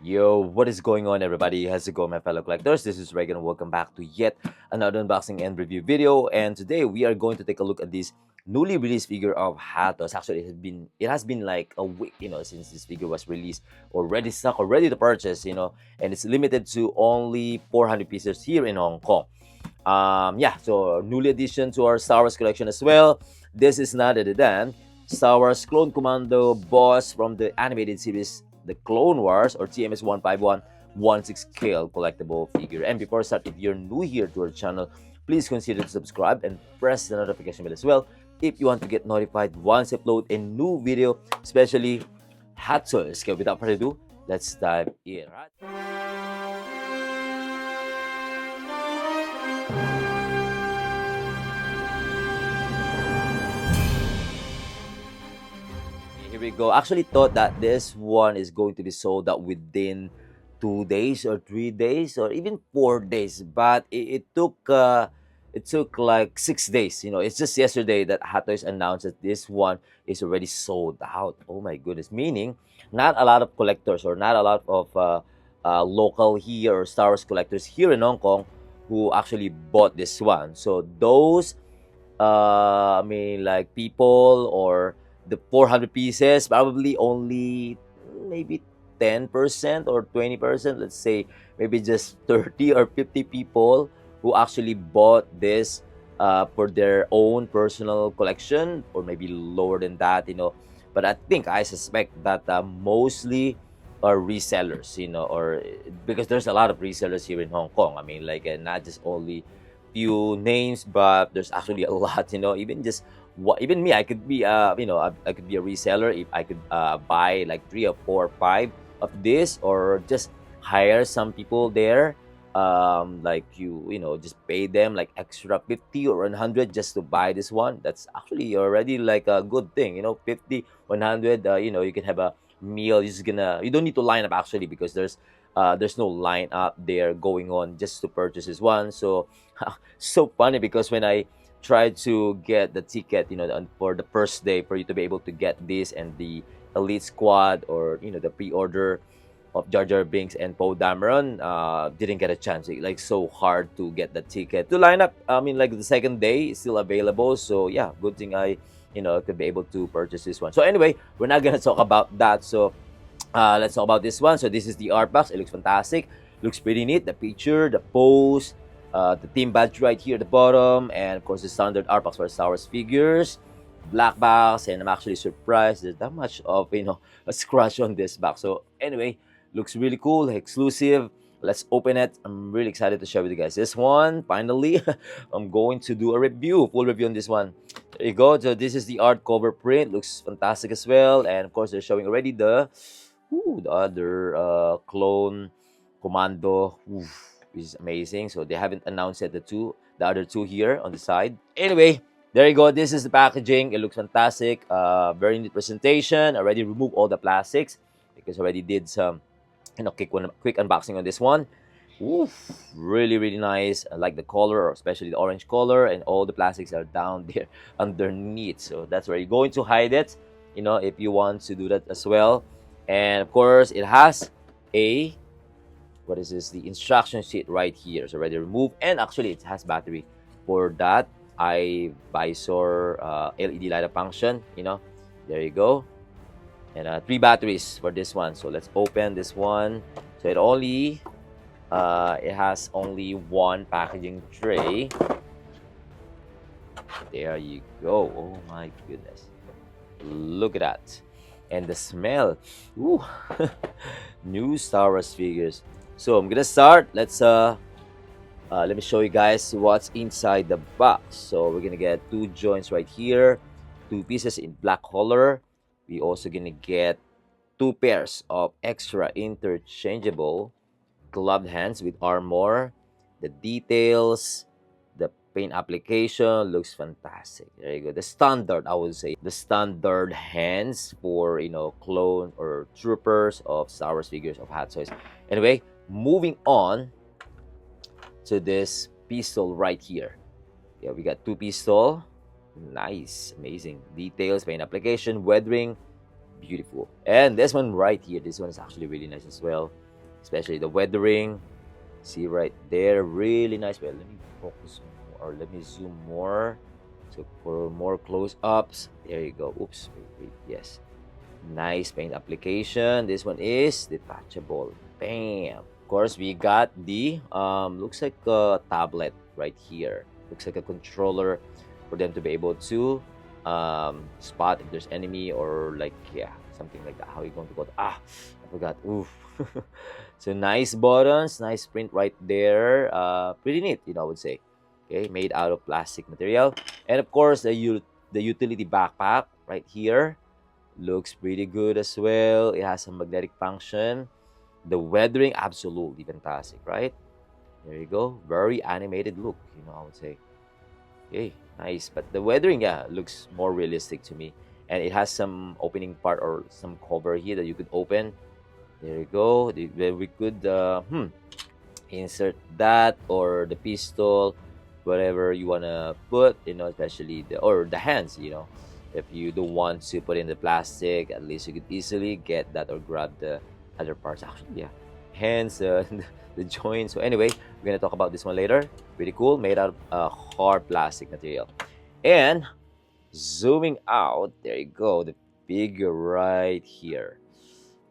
Yo, what is going on, everybody? How's it going, my fellow collectors? This is Reagan. Welcome back to yet another unboxing and review video. And today we are going to take a look at this newly released figure of hottoys. Actually, it has been like a week, since this figure was released, already stock, already to purchase, and it's limited to only 400 pieces here in Hong Kong. Yeah, so newly addition to our Star Wars collection as well. This is none other than Star Wars Clone Commando boss from the animated series The Clone Wars, or TMS 151 1/6 scale collectible figure. And before I start, if you're new here to our channel, please consider to subscribe and press the notification bell as well if you want to get notified once I upload a new video, especially hot toys. Okay, without further ado, let's dive in. Here we go. Actually thought that this one is going to be sold out within 2 days or 3 days or even 4 days, but it took like 6 days. It's just yesterday that Hot Toys announced that this one is already sold out. Oh my goodness! Meaning, not a lot of collectors or not a lot of local here or Star Wars collectors here in Hong Kong who actually bought this one. So those like people or the 400 pieces, probably only maybe 10% or 20%, let's say maybe just 30 or 50 people who actually bought this for their own personal collection, or maybe lower than that. But I suspect that mostly are resellers, or because there's a lot of resellers here in Hong Kong. Not just only few names, but there's actually a lot. Even me, I could be I could be a reseller if I could buy like 3 or 4 or 5 of this, or just hire some people there, like just pay them like extra 50 or 100 just to buy this one. That's actually already like a good thing. 50, 100, you can have a meal. You don't need to line up actually, because there's no line up there going on just to purchase this one. So so funny, because when I tried to get the ticket, for the first day for you to be able to get this and the Elite Squad, or the pre-order of Jar Jar Binks and Poe Dameron, didn't get a chance. Like, so hard to get the ticket to line up. Like the second day is still available. So yeah, good thing I could be able to purchase this one. So anyway, we're not gonna talk about that. So let's talk about this one. So this is the art box. It looks fantastic. Looks pretty neat. The picture, the pose, the team badge right here at the bottom, and of course the standard art box for Star Wars figures. Black box, and I'm actually surprised there's that much of a scratch on this box. So anyway, looks really cool, exclusive. Let's open it. I'm really excited to share with you guys this one. Finally, I'm going to do a review, full review on this one. There you go. So this is the art cover print. Looks fantastic as well. And of course, they're showing already the other clone Commando. Is amazing. So they haven't announced yet the other two here on the side. Anyway, there you go. This is the packaging. It looks fantastic. Very neat presentation. Already removed all the plastics because already did some quick unboxing on this one. Really, really nice. I like the color, or especially the orange color, and all the plastics are down there underneath. So that's where you're going to hide it, if you want to do that as well. And of course, it has a, what is this? The instruction sheet right here. So already removed, and actually it has battery for that eye visor LED light up function. There you go. And 3 batteries for this one. So let's open this one. So it has only one packaging tray. There you go. Oh my goodness, look at that. And the smell. Ooh. New Star Wars figures. So I'm gonna start. Let me show you guys what's inside the box. So we're gonna get 2 joints right here, 2 pieces in black color. We also gonna get 2 pairs of extra interchangeable gloved hands with armor. The details, the paint application looks fantastic. There you go. The standard, I would say, the standard hands for clone or troopers of Star Wars figures of Hot Toys. Anyway, moving on to this pistol right here. Yeah, we got 2 pistol. Nice, amazing details, paint application, weathering, beautiful. And this one right here, this one is actually really nice as well. especially the weathering. See right there, really nice. Well, let me focus more, or let me zoom more. So for more close-ups, there you go. Oops, wait, yes. Nice paint application. This one is detachable. Bam. Of course, we got the looks like a tablet right here. Looks like a controller for them to be able to spot if there's enemy, or like, yeah, something like that. How are you going to go? I forgot. Oof. So nice buttons, nice print right there. Pretty neat, I would say. Okay, made out of plastic material, and of course the utility backpack right here looks pretty good as well. It has a magnetic function. The weathering, absolutely fantastic, right? There you go. Very animated look, I would say. Okay, nice. But the weathering, yeah, looks more realistic to me. And it has some opening part or some cover here that you could open. There you go. Where we could insert that, or the pistol, whatever you wanna put, especially the hands, If you don't want to put in the plastic, at least you could easily get that or grab the other parts. Actually, yeah, hands, the joints. So anyway, we're gonna talk about this one later. Pretty cool, made out of hard plastic material. And zooming out, there you go, the figure right here.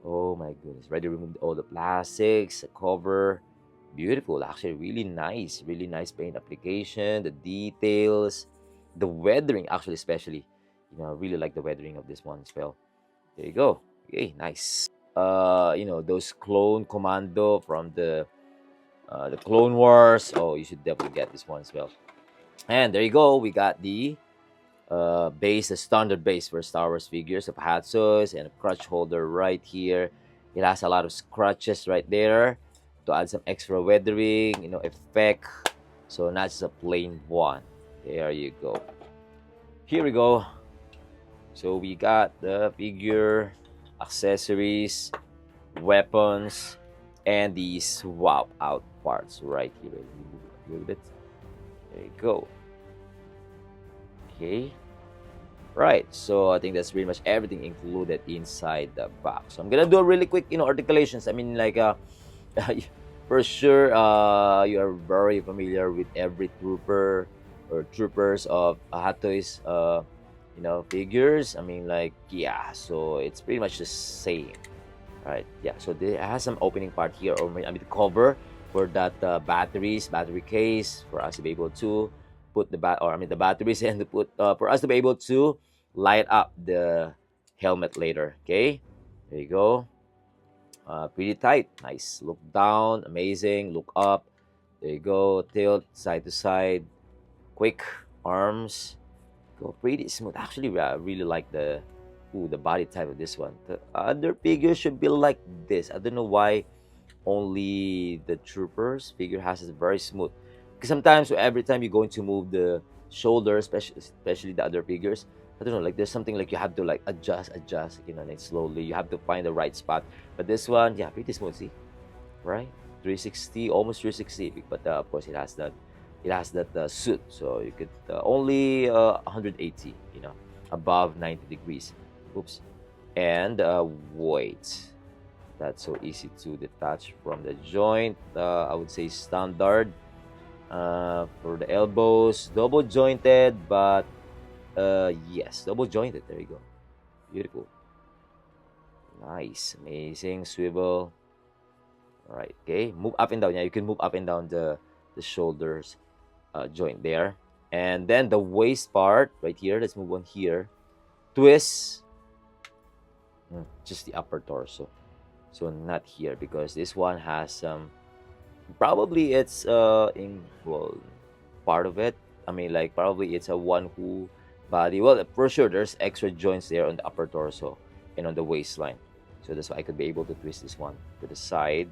Oh my goodness, ready to remove all the plastics, the cover. Beautiful, actually, really nice paint application, the details, the weathering, actually, especially. I really like the weathering of this one as well. There you go. Okay, nice. Those clone Commando from the Clone Wars. Oh, you should definitely get this one as well. And there you go. We got the base, the standard base for Star Wars figures of hottoys, and a crutch holder right here. It has a lot of scratches right there to add some extra weathering, effect. So not just a plain one. There you go. Here we go. So we got the figure, accessories, weapons, and the swap out parts right here. Let me move it a little bit. There you go. Okay. Right, so I think that's pretty much everything included inside the box. So I'm gonna do a really quick, articulations. I mean, like, for sure, you are very familiar with every trooper or troopers of Hot Toys, figures. I mean, like, yeah. So it's pretty much the same, right? Yeah. So it has some opening part here, or I mean, the cover for that battery case for us to be able to put the batteries, and to put for us to be able to light up the helmet later. Okay, there you go. Pretty tight, nice. Look down, amazing. Look up, there you go. Tilt side to side, quick arms, go pretty smooth. Actually, I really like the body type of this one. The other figures should be like this. I don't know why only the troopers figure has is very smooth, because sometimes every time you're going to move the shoulder, especially the other figures, I don't know, like there's something like you have to like adjust, like slowly you have to find the right spot. But this one, yeah, pretty smooth. See, right? 360, almost 360. But of course it has that suit, so you could only 180, above 90 degrees. Oops. And wait, that's so easy to detach from the joint. I would say standard. For the elbows, double jointed, but yes, double jointed. There you go. Beautiful. Nice. Amazing. Swivel. All right. Okay. Move up and down. Yeah, you can move up and down the shoulders joint there. And then the waist part right here. Let's move on here. Twist. Just the upper torso. So not here, because this one has some. Probably it's in, well, part of it. I mean, like, probably it's a one who body. Well, for sure there's extra joints there on the upper torso and on the waistline. So that's why I could be able to twist this one to the side.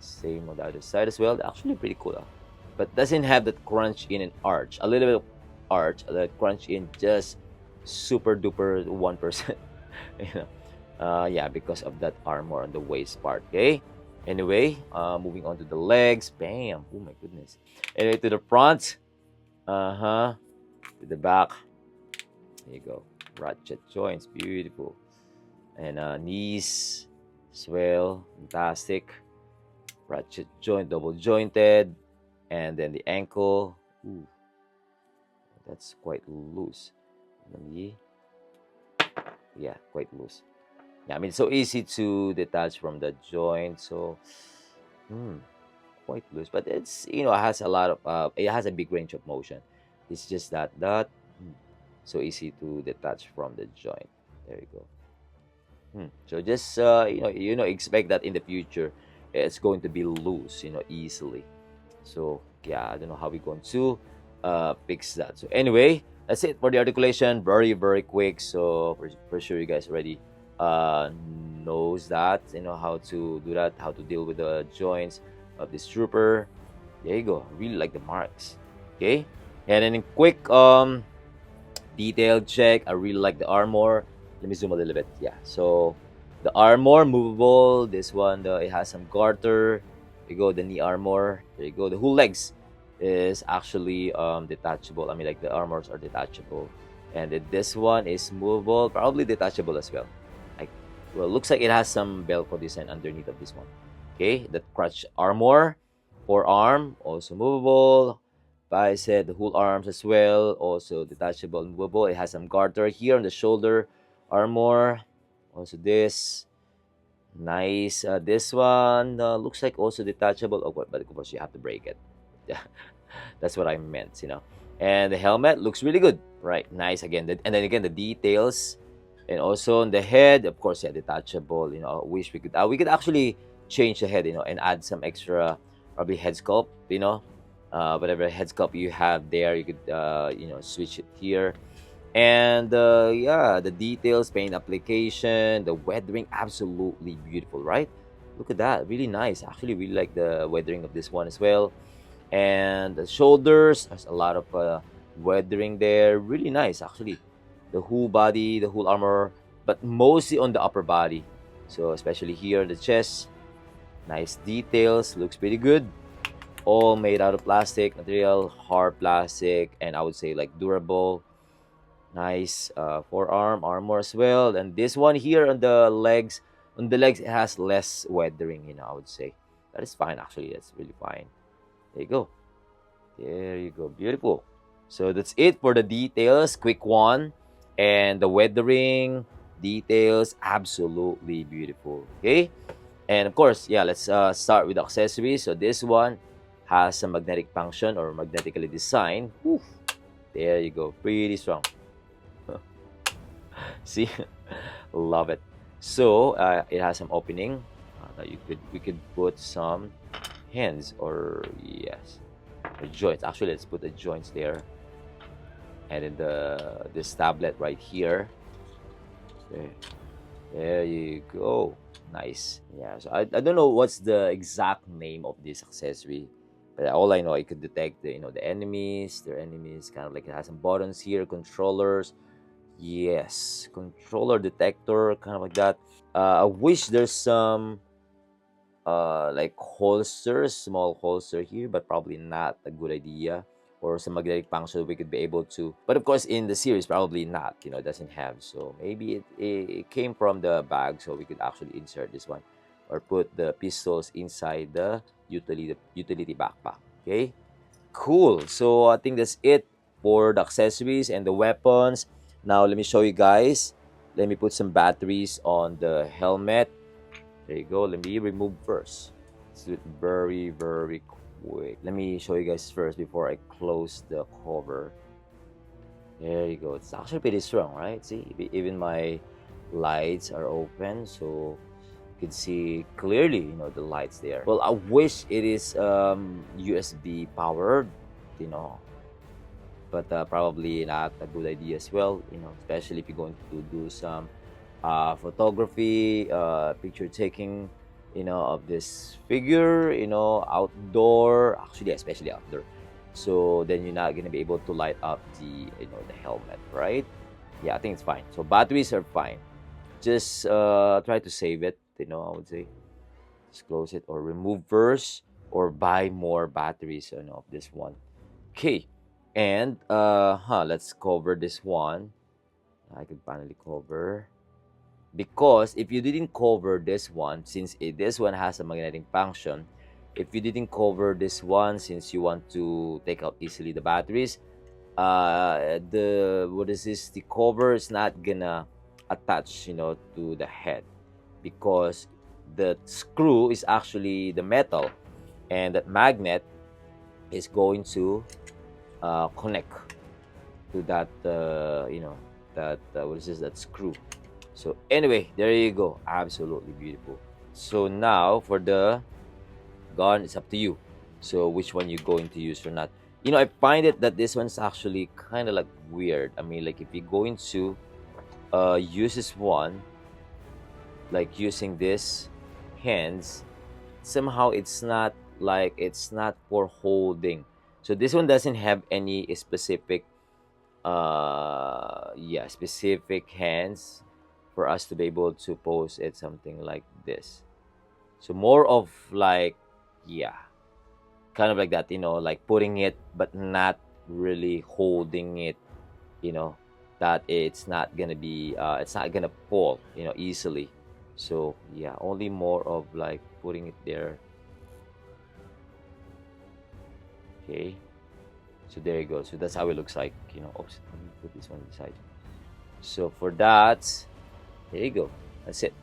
Same on the other side as well. Actually pretty cool, but doesn't have that crunch in an arch. A little bit of arch, that crunch in, just super duper 1%. you know yeah, because of that armor on the waist part. Okay, anyway, moving on to the legs. Bam. Oh my goodness. Anyway, to the front, to the back. There you go. Ratchet joints, beautiful. And knees as well, fantastic. ratchet joint, double jointed, and then the ankle. Ooh, that's quite loose. Let me, yeah, quite loose. Yeah, I mean, it's so easy to detach from the joint. So, hmm, quite loose, but it's it has a lot of it has a big range of motion. It's just that so easy to detach from the joint. There you go. So just expect that in the future it's going to be loose, easily. So yeah, I don't know how we're going to fix that. So anyway, that's it for the articulation. Very very quick. So for sure you guys already knows that how to do that, how to deal with the joints of this trooper. There you go. I really like the marks. Okay, and then in quick detailed check. I really like the armor. Let me zoom a little bit. Yeah. So the armor movable. This one, it has some garter. There you go. The knee armor. There you go. The whole legs is actually detachable. I mean, like the armors are detachable, and this one is movable, probably detachable as well. Like, well, looks like it has some Velcro design underneath of this one. Okay, the crutch armor, forearm also movable, bicep, the whole arms as well, also detachable and movable. It has some garter here on the shoulder armor. Also this, nice. This one looks like also detachable. Oh, but of course you have to break it. Yeah, that's what I meant. And the helmet looks really good, right? Nice again. And then again the details, and also on the head, of course, yeah, detachable. I wish we could actually change the head, and add some extra probably head sculpt. Whatever head sculpt you have there, you could switch it here. And yeah, the details, paint application, the weathering, absolutely beautiful, right? Look at that, really nice. Actually, really like the weathering of this one as well. And the shoulders, there's a lot of weathering there, really nice actually. The whole body, the whole armor, but mostly on the upper body. So especially here, the chest, nice details, looks pretty good. All made out of plastic material, hard plastic, and I would say like durable. Nice forearm armor as well. And this one here on the legs, it has less weathering. I would say that is fine. Actually, that's really fine. There you go. There you go. Beautiful. So that's it for the details. Quick one. And the weathering details, absolutely beautiful. Okay. And of course, yeah, let's start with accessories. So this one has a magnetic function or magnetically designed. Whew, there you go. Pretty strong. See? Love it. So it has some opening. That we could put some hands or yes, the joints. Actually, let's put the joints there, and then this tablet right here. There, there you go. Nice. Yeah. So I don't know what's the exact name of this accessory, but all I know, it could detect the enemies, their enemies. Kind of like it has some buttons here, controllers. Yes, controller detector, kind of like that. I wish there's some like holsters, small holster here, but probably not a good idea. Or some magnetic function we could be able to, but of course in the series probably not. It doesn't have, so maybe it came from the bag, so we could actually insert this one, or put the pistols inside the utility backpack. Okay, cool. So I think that's it for the accessories and the weapons. Now let me show you guys. Let me put some batteries on the helmet. There you go. Let me remove first. Let's do it very, very quick. Let me show you guys first before I close the cover. There you go. It's actually pretty strong, right? See, even my lights are open, so you can see clearly, the lights there. Well, I wish it is USB powered, you know, but probably not a good idea as well, especially if you're going to do some photography, picture taking, of this figure, outdoor, actually, especially outdoor. So then you're not going to be able to light up the helmet, right? Yeah, I think it's fine. So batteries are fine. Just try to save it, I would say. Just close it or remove first or buy more batteries, of this one. Okay. And let's cover this one. I can finally cover, because if you didn't cover this one, since this one has a magnetic function, if you didn't cover this one, since you want to take out easily the batteries, the what is this, the cover is not gonna attach, to the head, because the screw is actually the metal, and that magnet is going to connect to that, that what is this, that screw. So anyway, there you go, absolutely beautiful. So now for the gun, it's up to you. So which one you're going to use or not. I find it that this one's actually kind of like weird. I mean, like if you're going to use this one, like using this hands, somehow it's not for holding. So this one doesn't have any specific specific hands for us to be able to pose it something like this. So more of like, yeah, kind of like that, like putting it but not really holding it, that it's not gonna fall, easily. So yeah, only more of like putting it there. Okay, so there you go. So that's how it looks like, oops, let me put this one aside. So for that, there you go, that's it.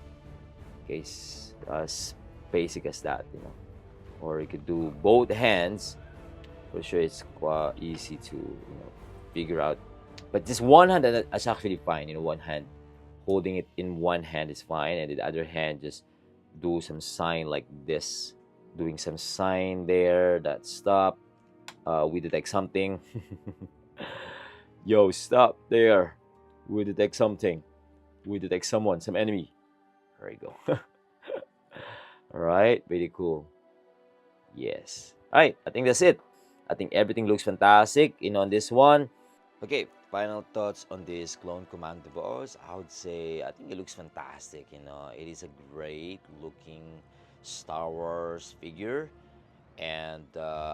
Okay, as basic as that, or you could do both hands. For sure it's quite easy to figure out, but just one hand, that's actually fine. One hand, holding it in one hand is fine, and the other hand just do some sign like this, doing some sign there that stop, we detect something. Yo, stop there, we detect something, we detect someone, some enemy. There you go. All right, very cool. Yes. All right, I think that's it. I think everything looks fantastic, on this one. Okay, final thoughts on this clone commando boss. I would say I think it looks fantastic. It is a great looking Star Wars figure, and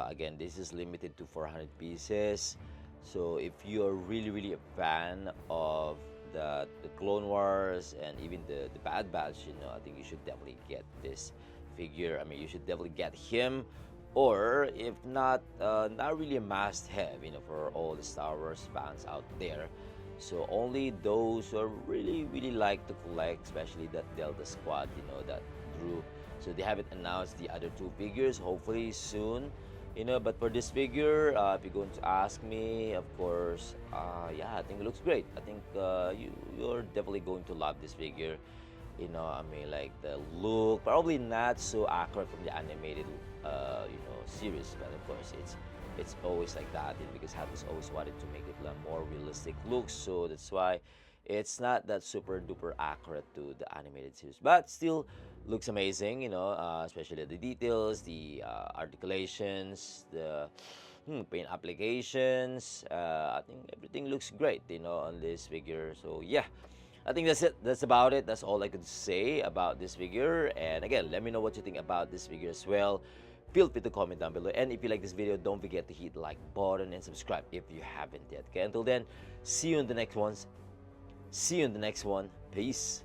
again, this is limited to 400 pieces. So if you are really really a fan of the Clone Wars and even the Bad Batch, I think you should definitely get this figure. I mean, you should definitely get him, or if not, not really a must-have, for all the Star Wars fans out there. So only those who are really really like to collect, especially that Delta Squad, that group. So they haven't announced the other two figures. Hopefully soon, But for this figure, if you're going to ask me, of course, yeah, I think it looks great. I think you're definitely going to love this figure. I mean, like the look, probably not so accurate from the animated, series, but of course, it's always like that, because Hatters always wanted to make it a more realistic look, so that's why it's not that super duper accurate to the animated series, but still looks amazing, especially the details, the articulations, the paint applications. I think everything looks great, on this figure. So yeah, I think that's it. That's about it. That's all I could say about this figure. And again, let me know what you think about this figure as well. Feel free to comment down below. And if you like this video, don't forget to hit the like button and subscribe if you haven't yet. Okay, until then, see you in the next ones. See you in the next one. Peace.